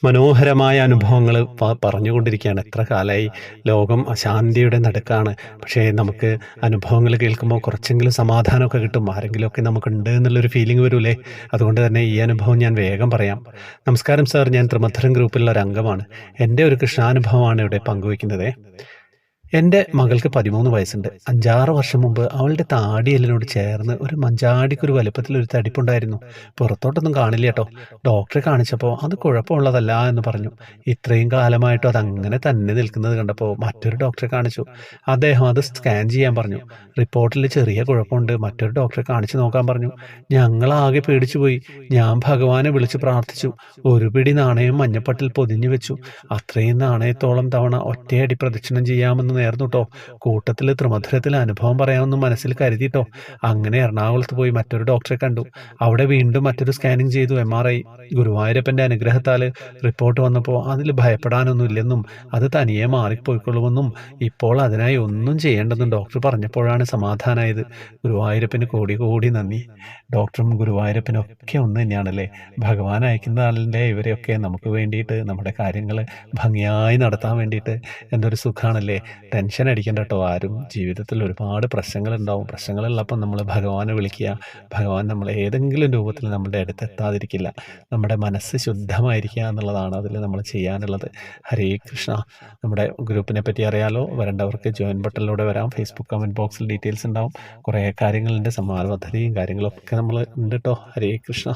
മനോഹരമായ അനുഭവങ്ങൾ പറഞ്ഞുകൊണ്ടിരിക്കുകയാണ്. എത്ര കാലമായി ലോകം അശാന്തിയുടെ നടുക്കാണ്. പക്ഷേ നമുക്ക് അനുഭവങ്ങൾ കേൾക്കുമ്പോൾ കുറച്ചെങ്കിലും സമാധാനമൊക്കെ കിട്ടും. ആരെങ്കിലുമൊക്കെ നമുക്കുണ്ട് എന്നുള്ളൊരു ഫീലിംഗ് വരൂലേ? അതുകൊണ്ട് തന്നെ ഈ അനുഭവം ഞാൻ വേഗം പറയാം. നമസ്കാരം സാർ, ഞാൻ ത്രിമധുരം ഗ്രൂപ്പിലുള്ള ഒരു അംഗമാണ്. എൻ്റെ ഒരു കൃഷ്ണാനുഭവമാണ് ഇവിടെ പങ്കുവയ്ക്കുന്നതേ. എൻ്റെ മകൾക്ക് 13 വയസ്സുണ്ട്. 5-6 വർഷം മുമ്പ് അവളുടെ താടിയെല്ലിനോട് ചേർന്ന് ഒരു മഞ്ചാടിക്കൊരു വലുപ്പത്തിലൊരു തടിപ്പുണ്ടായിരുന്നു. പുറത്തോട്ടൊന്നും കാണില്ല കേട്ടോ. ഡോക്ടറെ കാണിച്ചപ്പോൾ അത് കുഴപ്പമുള്ളതല്ല എന്ന് പറഞ്ഞു. ഇത്രയും കാലമായിട്ടും അതങ്ങനെ തന്നെ നിൽക്കുന്നത് കണ്ടപ്പോൾ മറ്റൊരു ഡോക്ടറെ കാണിച്ചു. അദ്ദേഹം അത് സ്കാൻ ചെയ്യാൻ പറഞ്ഞു. റിപ്പോർട്ടിൽ ചെറിയ കുഴപ്പമുണ്ട്, മറ്റൊരു ഡോക്ടറെ കാണിച്ചു നോക്കാൻ പറഞ്ഞു. ഞങ്ങളാകെ പേടിച്ചുപോയി. ഞാൻ ഭഗവാനെ വിളിച്ച് പ്രാർത്ഥിച്ചു. ഒരു പിടി നാണയം മഞ്ഞപ്പട്ടിൽ പൊതിഞ്ഞു വെച്ചു. അത്രയും നാണയത്തോളം തവണ ഒറ്റയടി പ്രദക്ഷിണം ചെയ്യാമെന്ന് നേർന്നു കേട്ടോ. കൂട്ടത്തിൽ ത്രിമധുരത്തിൽ അനുഭവം പറയാമെന്ന് മനസ്സിൽ കരുതിട്ടോ. അങ്ങനെ എറണാകുളത്ത് പോയി മറ്റൊരു ഡോക്ടറെ കണ്ടു. അവിടെ വീണ്ടും മറ്റൊരു സ്കാനിങ് ചെയ്തു, MRI. ഗുരുവായൂരപ്പൻ്റെ അനുഗ്രഹത്താൽ റിപ്പോർട്ട് വന്നപ്പോൾ അതിൽ ഭയപ്പെടാനൊന്നുമില്ലെന്നും അത് തനിയെ മാറിപ്പോയിക്കൊള്ളുമെന്നും ഇപ്പോൾ അതിനായി ഒന്നും ചെയ്യേണ്ടെന്നും ഡോക്ടർ പറഞ്ഞപ്പോഴാണ് സമാധാനമായത്. ഗുരുവായൂരപ്പന് കോടി കോടി നന്ദി. ഡോക്ടറും ഗുരുവായൂരപ്പനും ഒക്കെ ഒന്ന് തന്നെയാണല്ലേ. ഭഗവാൻ അയക്കുന്നതല്ലേ ഇവരെയൊക്കെ നമുക്ക് വേണ്ടിയിട്ട്, നമ്മുടെ കാര്യങ്ങൾ ഭംഗിയായി നടത്താൻ വേണ്ടിയിട്ട്. എന്തൊരു സുഖമാണല്ലേ. ടെൻഷൻ അടിക്കേണ്ട കേട്ടോ ആരും. ജീവിതത്തിൽ ഒരുപാട് പ്രശ്നങ്ങളുണ്ടാവും. പ്രശ്നങ്ങളുള്ളപ്പം നമ്മൾ ഭഗവാനെ വിളിക്കുക. ഭഗവാൻ നമ്മളെ ഏതെങ്കിലും രൂപത്തിൽ നമ്മുടെ അടുത്തെത്താതിരിക്കില്ല. നമ്മുടെ മനസ്സ് ശുദ്ധമായിരിക്കുക എന്നുള്ളതാണ് അതിൽ നമ്മൾ ചെയ്യാനുള്ളത്. ഹരേ കൃഷ്ണ. നമ്മുടെ ഗ്രൂപ്പിനെ പറ്റി അറിയാലോ. വരേണ്ടവർക്ക് ജോയിൻ ബട്ടണിലൂടെ വരാം. ഫേസ്ബുക്ക് കമൻറ്റ് ബോക്സിൽ ഡീറ്റെയിൽസ് ഉണ്ടാവും. കുറേ കാര്യങ്ങളുണ്ട്, സമ്മാന പദ്ധതിയും കാര്യങ്ങളൊക്കെ നമ്മൾ ഉണ്ട് കേട്ടോ. ഹരേ കൃഷ്ണ.